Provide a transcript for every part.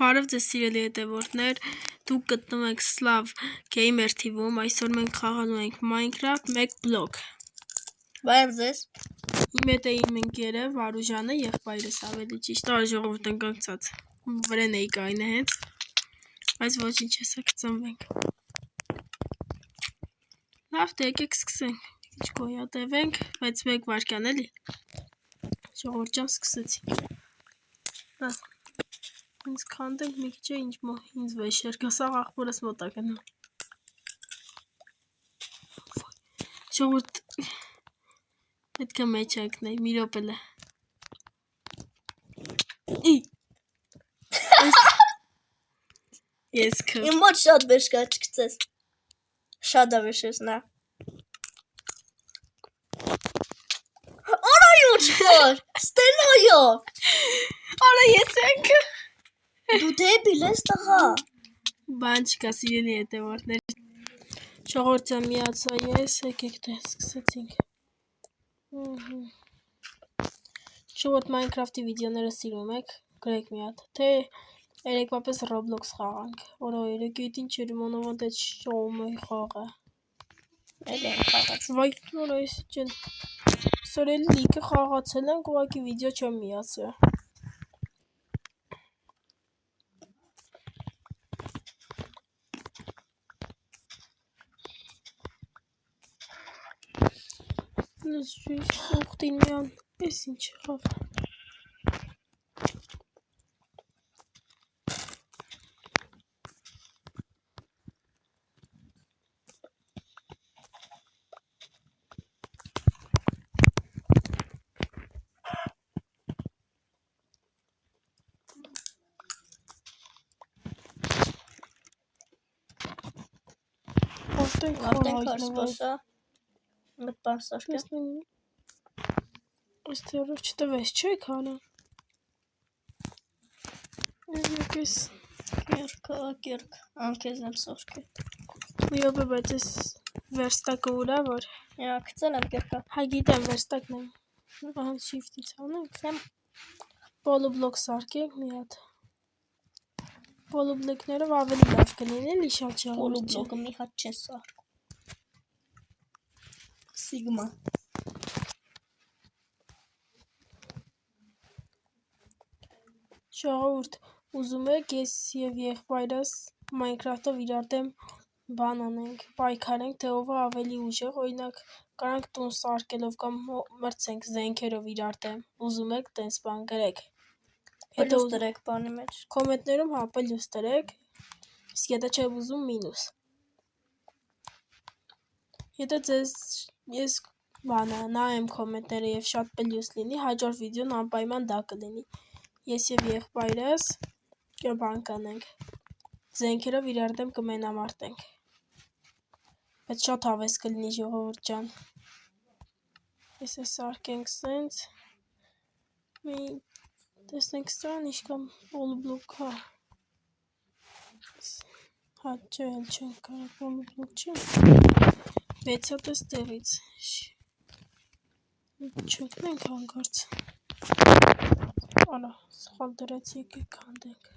Բարև ձեզ սիրելի հետևորդներ, դուք գտնում եք Slav Gamer TV-ում, այսօր մենք խաղալու ենք Minecraft 1 բլոկ։ Բարև ձեզ։ Իմ հետ է իմ ընկերը Վարուժանը, եղբայրս ավելի ճիշտ, ժողովուրդ ընկացած վրան էի կայնը հետ, բայց ոչինչ հեսա կծնվենք։ Լավ, դե եկեք սկսենք, ինչ գոյատևենք, բայց 1 վայրկյան էլի, ժողովուրդ ջան սկսեցինք։ Ինձ քանդենք մի քիչ է ինձ վեշեր գասաղ աղբորս մոտ է գնում։ Ժողովուրդ պետք է մեջ ակնեի, մի րոպե լե։ Ես քը։ Իմ մոտ շատ վեշ կա, չգցես։ Շատ է վեշես նա։ Արայո չկար, Ստելայո։ Արա ես ենք։ Դու դեբիլ ես տղա։ Բան չկա սիրելի հետևորդներ։ Ժողովուրդ միացա ես, եկեք դե սկսեցինք։ Ժողովուրդ Minecraft-ի վիդեոները սիրում եք, գրեք մի հատ, թե երեկվապես Roblox խաղանք։ Օրա երեկույթ ինչ էր մանավանդ այդ շոում էի խաղը։ Էլ եմ խաղաց։ Վայ, օրա ես ջան։ Սորել լիքը խաղացել ենք, ուղղակի վիդեո չեմ միացրել։ Ես ճիշտ ուխտին միան, ես ինչ խավ։ Արդեն կարսպոսա։ Մտ պարսաշկը։ Աստերով չտվես չեք հանը։ Ես Կերք, անքեզ եմ սոշկը։ մի րոպե բայց ես վերստակը ուրա որ։ Կծել եմ կերկա։ Հա գիտեմ վերստակն եմ։ Ահա shift-ից անենք։ Polyblock սարքենք մի հատ։ Polyblock-ներով ավելի լավ կլինի, էլի շատ ժողովուրդ։ Polyblock-ը մի հատ չես սարքում։ Sigma։ Ժողովուրդ, ուզում եք ես եւ եղբայրս Minecraft-ով իրար դեմ բան անենք, պայքարենք, թե ով է ավելի ուժեղ, օրինակ կարանք տուն սարքելով կամ մրցենք զենքերով իրար դեմ։ Ուզում եք տենց բան գրեք։ Հետո դրեք բանի մեջ։ Կոմենտներում հա պլյուս դրեք, իսկ եթե չեք ուզում մինուս։ Եթե ձեզ ես բանը նայեմ կոմենտները եւ շատ պլյուս լինի, հաջորդ վիդեոն անպայման դա կլինի։ Ես եւ եղբայրս բան կանենք։ Զենքերով իրար դեմ կմենամարտենք։ Բայց շատ հավես կլինի ժողովուրդ ջան։ Ես է սարքենք սենց։ Մի տեսնենք սրան իշքան Polyblock հա։ Հա չէ, էլ չեն կարող Polyblock չէ։ 6 հատ էս տեղից։ Չոքնենք հանկարծ։ Արա, սխալ դրեց եկեք քանդենք։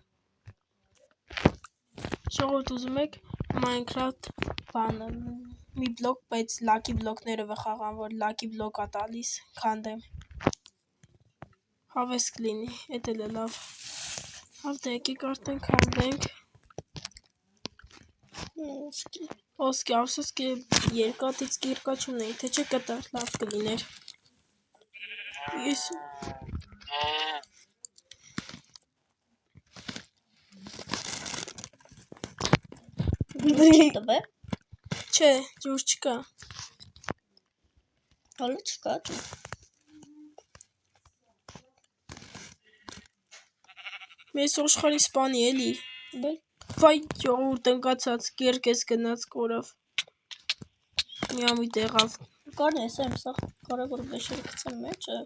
Ժողովուրդ ուզում եք Minecraft բանը մի բլոկ, բայց Lucky բլոկներով է խաղան, որ Lucky բլոկ է տալիս, քանդեմ։ Հավես կլինի, էդ էլ է լավ։ Հավ դե եկեք արդեն քանդենք։ Ոսկի, ավսոս կե երկատից կիրկա չունեի, թե չէ կտա լավ կլիներ։ Ես Տվե։ Չէ, ջուր չկա։ Հալը չկա դու։ Մեզ ոշխարի սպանի էլի։ Բել։ Վայ ժողովուրդ ընկացած կերկ ես գնաց կորավ։ Միամի տեղավ։ Կարն ես եմ սա կարևոր վեշերը գցեմ մեջը։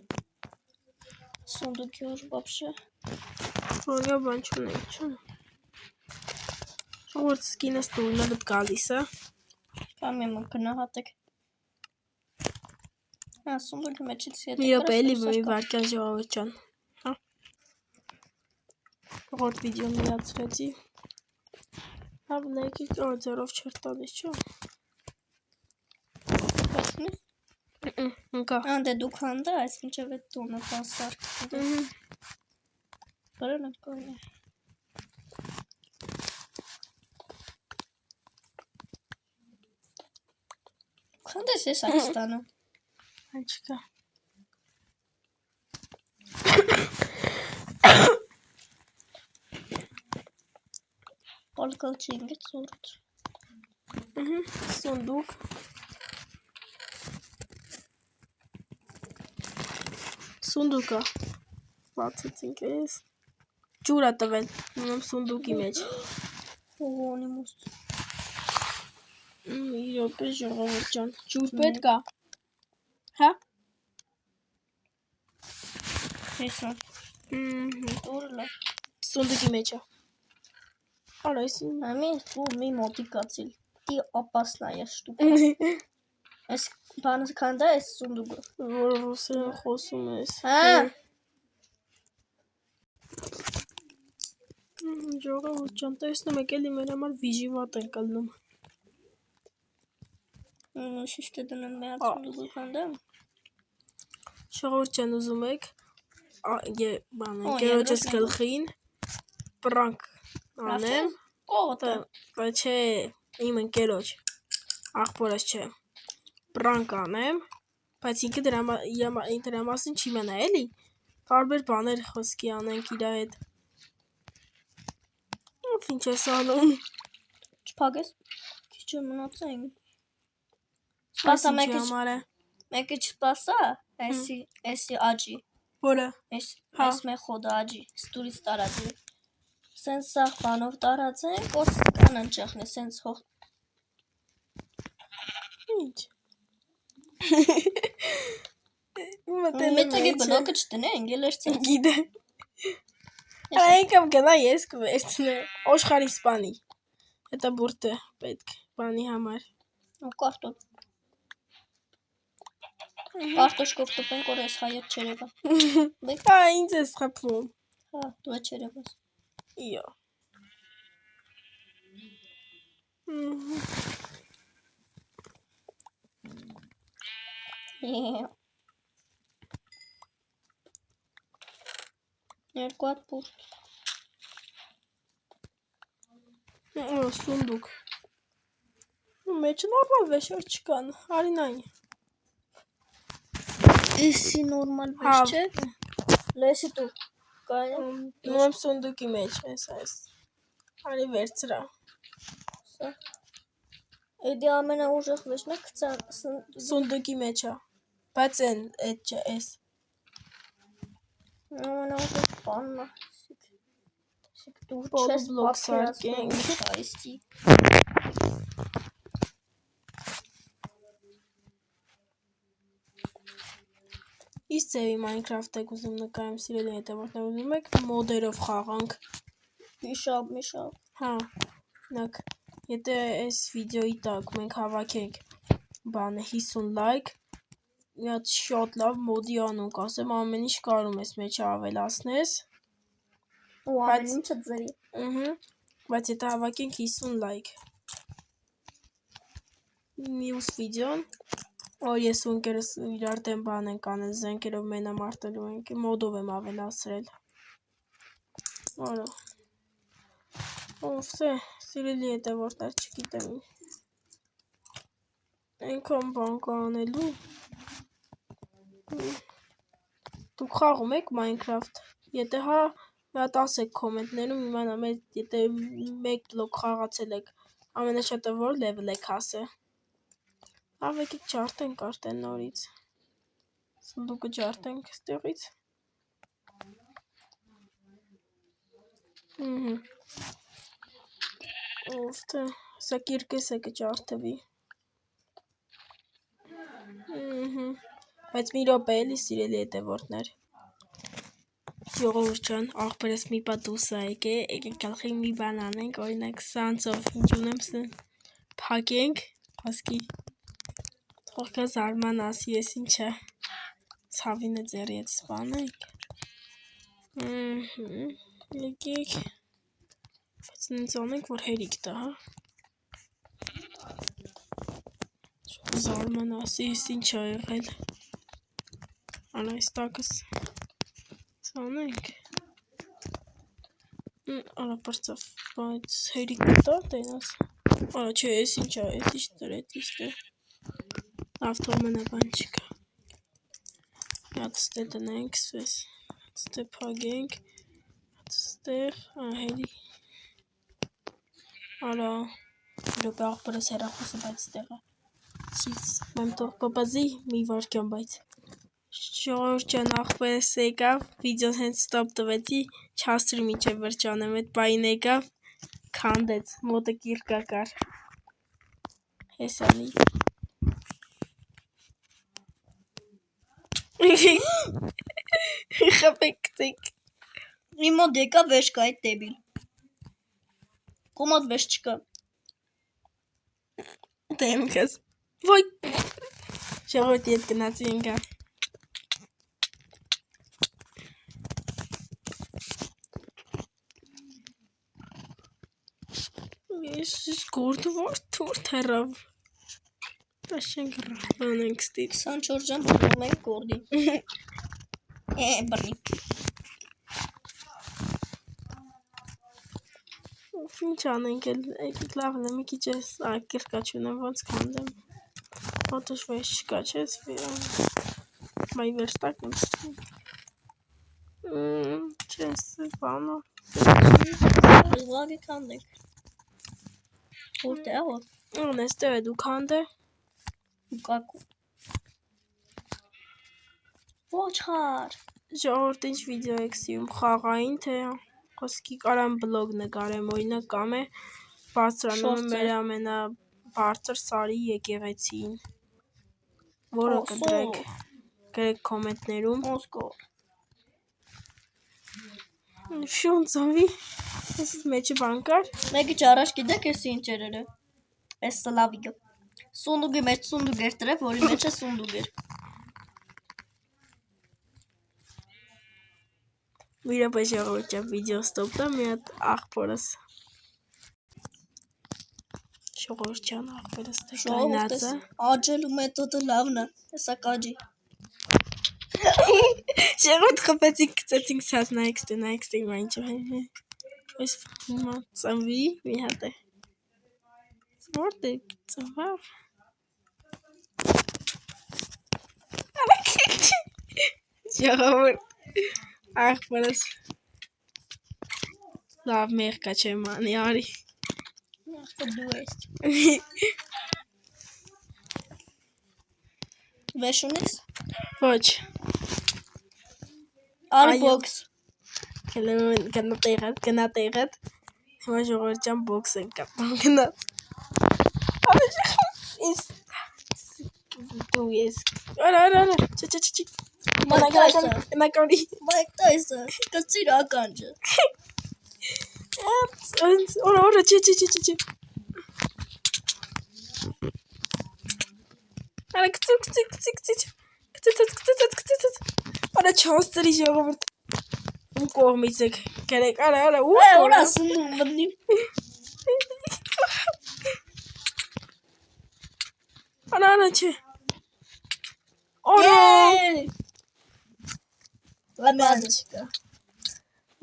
Սունդուկի ուր բաբշե։ Որյա բան չունեի, չուն։ Ժողովուրդ սկինս տուրներդ գալիս է։ Կամ եմ գնահատեք։ Հա, սունդուկի մեջից եթե մի րոպե էլի մի վարկյան ժողովուրդ ջան։ Հա։ Ողորդ վիդեոն միացրեցի։ Հավ լայքի ձեռով չեր տալիս, չէ։ Ընկա։ Դե դուք հանդա, այս մինչև այդ տունը պասարք։ Բարը նկարը։ Քանդես ես Ակստանը։ Այն չկա։ Պալկալ չի ինգետ սորդ։ Սունդուկ։ Սունդուկա։ Բացեցինք ես։ Ջուրա տվել, ունեմ սունդուկի մեջ։ Հողոնի մուստ։ Իրոպե ժողովուրդ ջան, ջուր պետք է։ Հա։ Հեսա։ Տուրլա։ Սունդուկի մեջ է։ Արա, այսին։ Ամի ու մի մոտիկացիլ։ Տի ապասնա ես շտուկ։ Այս բանս քանդա ես սունդուկը։ Որ ռուսերեն խոսում ես։ Հա։ Ժողովուրդ ջան, տեսնում եք էլի մեր համար վիժի վատ են կլնում։ Շիշտ է դնեմ մեհատ սունդուկը քանդամ։ Ժողովուրդ ջան, ուզում եք ընկերոջս գլխին պրանք անեմ։ Կողոտը։ Չէ, իմ ընկերոջ, աղբորս չէ, պրանք անեմ, բայց ինքը դրա մասին չի մենա, էլի, տարբեր բաներ խոսքի անենք իրա հետ։ Ինչ ես անում։ Չպագես, քիչ մնացային։ Սպասա մեկը չպասա, էսի աջի։ Որը։ Էս մե խոդը աջի, ստուրից տարածի։ Սենց սաղ բանով տարածեն, կորս կանան ճախն է, սենց հող։ Ինչ։ Մետագի բլոկը չտնեն, գել էր ծենց։ Գիդե։ Այնքամ գնա ես կվերցնե, ոշխարի սպանի։ Հետա բուրտ է պետք բանի համար։ Կարտոն։ Կարտոշկով տպեն կոր ես հայետ չերևա։ Հա, ինձ ես խպվում։ Հա, դու է չերևաս։ Իո։ Երկու հատ բուրտ։ Սունդուկ։ Մեջ նորմալ վեշեր չկան, հարինային։ Էսի նորմալ վեշ չէ։ Լեսի դու կայնեմ։ Նույն սունդուկի մեջ ես այս։ Արի վերցրա։ Էդի ամենա ուժեղ վեշն է կծան սունդուկի մեջ է։ Բայց են էդ չէ էս։ Ամենա ուժեղ բանն է։ Դու չես պատկերացնում այսի։ Իս ձևի Minecraft եք ուզում նկարեմ սիրելի հետևորդներ, ուզում եք մոդերով խաղանք։ Միշավ։ Հա, նակ, եթե այս վիդեոյի տակ մենք հավաքենք բանը 50 լայք, մի հատ շատ լավ մոդի անուն կասեմ, ամեն ինչ կարում ես մեջ ավելացնես։ Ու ամեն ինչը ձերի։ Բայց եթե հավաքենք 50 լայք։ Մյուս վիդեոն, որ ես ու ընկերս իրար դեմ բան ենք անել, զենքերով մենամարտելու ենք, մոդով եմ ավելացրել։ Որո։ Ով թե, սիրելի հետևորդներ, չգիտեմ։ Այնքան բան կա անելու։ Դուք խաղում եք Minecraft։ Եթե հա, մի հատ ասեք կոմենտներում իմանամ, եթե մեկ բլոկ խաղացել եք, ամենաշատը որ լևել եք հասել։ Լավ եկեք ջարդենք արդեն նորից։ Սունդուկը ջարդենք ստեղից։ Ով թե, սա կիրկես է կջարդվի։ Բայց մի րոպե էլի սիրելի հետևորդներ։ Ժողովուրդ ջան, աղբերս մի պա դուսա եկեք գլխի մի բան անենք, օրինակ սանցով ինչ ունեմ փակենք, ասկի թողքա զարման ասի ես ինչա ցավինը ձերի հետ սպանենք։ Եկեք։ Բայց նենց անենք, որ հերիք տա, հա։ Զարմանասի, ես ինչ ա եղել։ Արա, այս տակս ծանենք։ Արա, պրծավ, բայց հերիք տա, տենաս։ Արա, չէ, ես ինչ ա, ես իշտր, լավ թող մնա բան չկա։ Հատ ստե տնենք, սվես, ստե պագենք, հատ ստեղ, հերի։ Արա, իրոպ աղբրս հերախոսը բայց ստեղը։ Շից, մեմ թող պապազի մի վարկյան բայց։ Ժողովրդյան աղբերս եկավ, վիդեոն հենց ստոպ տվեցի, չաստրի միջև վրջանեմ, էդ բայն եկավ, քանդեց, մոտը կիրկա կար։ Հեսանի։ Խպեք կտեք։ Իմ մոտ եկա վեշ կա այդ դեբիլ։ Կոմոդ վեշ չկա։ Դեմ քեզ։ Ոյ։ Ժողովրդի հետ գնացի ինգա։ Ես գորդվար թուրդ հեռավ։ Պաշենք ռահանենք ստիպ։ 24 ժամ բռնում ենք գորդին։ Բռնի։ Ինչ անենք էլ, եկեք լավն է, մի քիչ ես կիրկա չունեմ, ոնց քանդեմ։ Ոտոշ վեշ չկա, չես վիրան։ Բայ վերստակ եմ ստում։ Չես բանո։ Լավի քանդենք։ Որտե՞ղ է որ։ Այստեղ է դու քանդե։ Կակու։ Ոչխար։ Ժողովուրդ ինչ վիդեո եք սիրում, խաղային թե խոսքի կարամ բլոգ նկարեմ, օրինակ կամ է բարձրանում մեր ամենաբարձր սարի եկեղեցին, որը կդրեք, գրեք կոմենտներում։ Շուն ծավի, ես մեջը բան կար։ Մեկիչ առաջ գիտեք ես ինչ երերը։ Ես սլավիկը։ Սունդուգի մեջ սունդուգ էր տրև, որի մեջ է սունդուգ էր։ Միրապա ժողովրդյան վիդեո ստոպտա մի հատ աղբորս։ Ժողովրդյան աղբերս թե կայնածը։ Աջելու մեթոդը լավն է, հեսա կաջի։ Ժողովուրդ խպեցինք կծեցինք սաց նայք ստի մայնչը։ Ես հիմա ծնվի մի հատ է։ Որդ է ծնվավ։ Ժողովուրդ աղբորս լավ մեղկա չեմ անի արի։ Դու ես։ Վեշ ունես։ Ոչ։ Արբոքս։ Գնա տեղդ։ Հիմա ժողովրդյան բոքս են կապում գնաց։ Դու ես։ Արա, չի։ Մնակարի։ Մայք տայսը, կծիր ականջը։ Օրա, չի։ Արա, կծից։ Արա, չոստերի ժողովուրդ։ Ու կողմից եք, կերեք, արա, Որա սնում բնի։ Արա, չէ։ Օրա։ Լամազը չկա։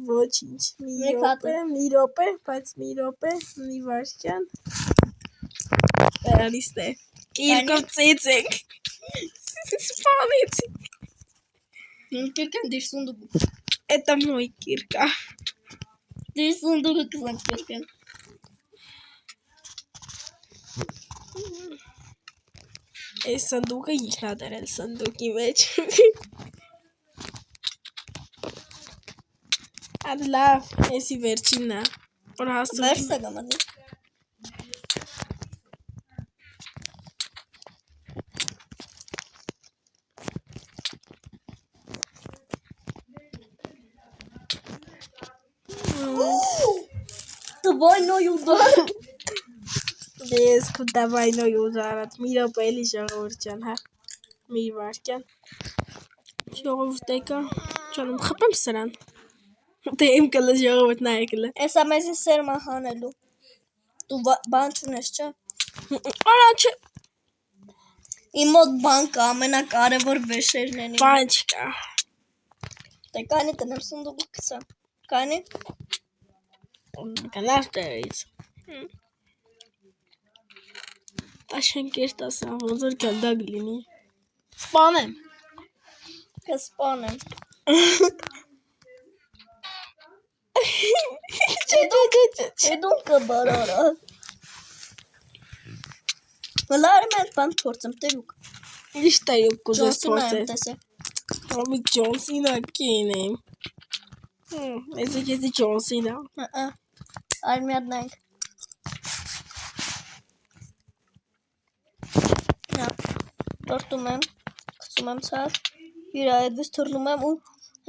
Ոչինչ, մի րոպե, բայց մի րոպե, մի վարկյան։ Բերալիստ է։ Կիրկով ծեցեք։ Սպանեցիք։ Կիրկեն դիր սունդուգ։ Это мой կիրկա։ Դիր սունդուգը կզանք կիրկեն։ Այս սնդուկը ինքն ա դրել սնդուկի մեջ։ Ադ լավ, էսի վերջինն է։ Որ հասցում։ Վերսը գամանի։ Двойной удар։ Ես կուտավայնոյ ուզարատ, մի րոպե էլի ժողովրդյան, հա, մի վարկյան։ Ժողովուրդ եկա, ճանում խպեմ սրան։ Դե իմ կլը ժողովուրդ նայ կլը։ Էսա մեզի սերմա հանելու։ Դու բան չունես, չէ։ Արա չէ։ Իմ մոտ բան կա, ամենակարևոր վեշերն են։ Բան չկա։ Դե կանի տնեմ սնդուկը գցա։ Կանի։ Գնար տեղից։ Աշենկերտ ասա, ոնց որ գնդակ լինի։ Սպանեմ։ Կսպանեմ։ Չէ դու կբարարա։ Հլարի մեծ բան թորցեմ, տերուկ։ Իշ տայուկ կուզես Ջոնսինը եմ փորձես։ տեսել։ Համի Ջոնսինը կինեմ։ Էսի քեզի Ջոնսինը։ Այլ մի հատ նայենք։ Նա, տորտում եմ, կծում եմ ցած, իրա այդպես թռնում եմ ու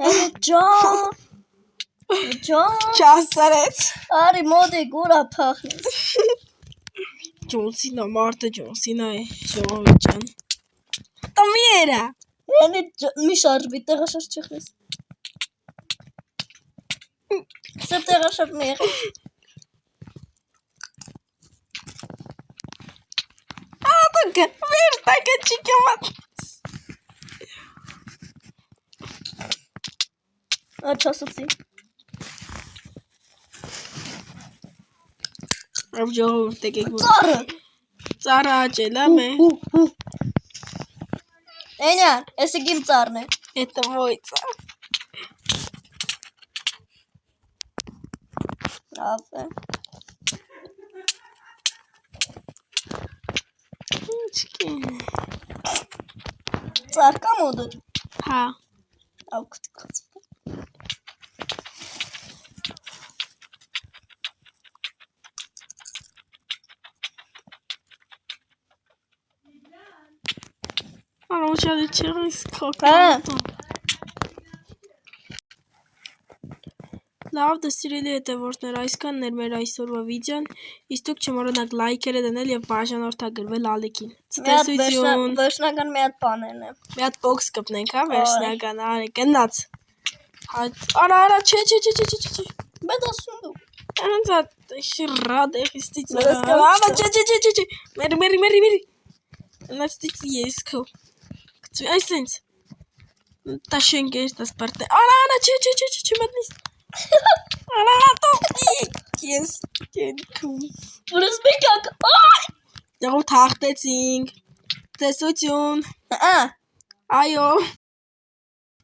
հենի ջան, Չասարեց։ արի մոդի գուրա փախնես։ Ջոնսինը, մարդը Ջոնսինը է, ժողովուրդ ջան։ Տամիերա։ Հենի մի շարժվի, տեղը շարժ չխես։ Սա տեղը շարժ մի եղի։ Ատոկը, վերտակը չիկյոմատ։ Չասացի։ Ավ ժողովուրդ եկեք որ։ Ծառը։ Ծառը աճել եմ է։ Էնյան, էսի գիմ ծառն է։ Это мой ծառ։ Լավ է։ Ինչքի։ Ծառ կա մոդը։ Հա։ Ավ կտկաց։ Անոչալի չեղիս կոկա։ Հա։ Լավ դե սիրելի հետևորդներ, այսքանն էր մեր այսօրվա վիդեոն, իսկ դուք չմոռանաք լայքերը դնել եւ բաժանորդագրվել ալիքին։ Ցտեսություն։ Վերջնական մի հատ բաներն է։ Մի հատ բոքս կպնենք, հա, վերջնական, արի, գնաց։ Արա, չէ։ Բայց ասում դու։ Անց շրադ էստից։ Լսկա։ Չէ։ Մերի։ Նստից ես քո։ Այսինչ։ Տաշենք էստա սպարտե։ Արա, չէ, չմտնես։ Արա, ես կենքում։ Որս մեկակ։ Դեռ թախտեցինք։ Տեսություն։ Ա։ Այո։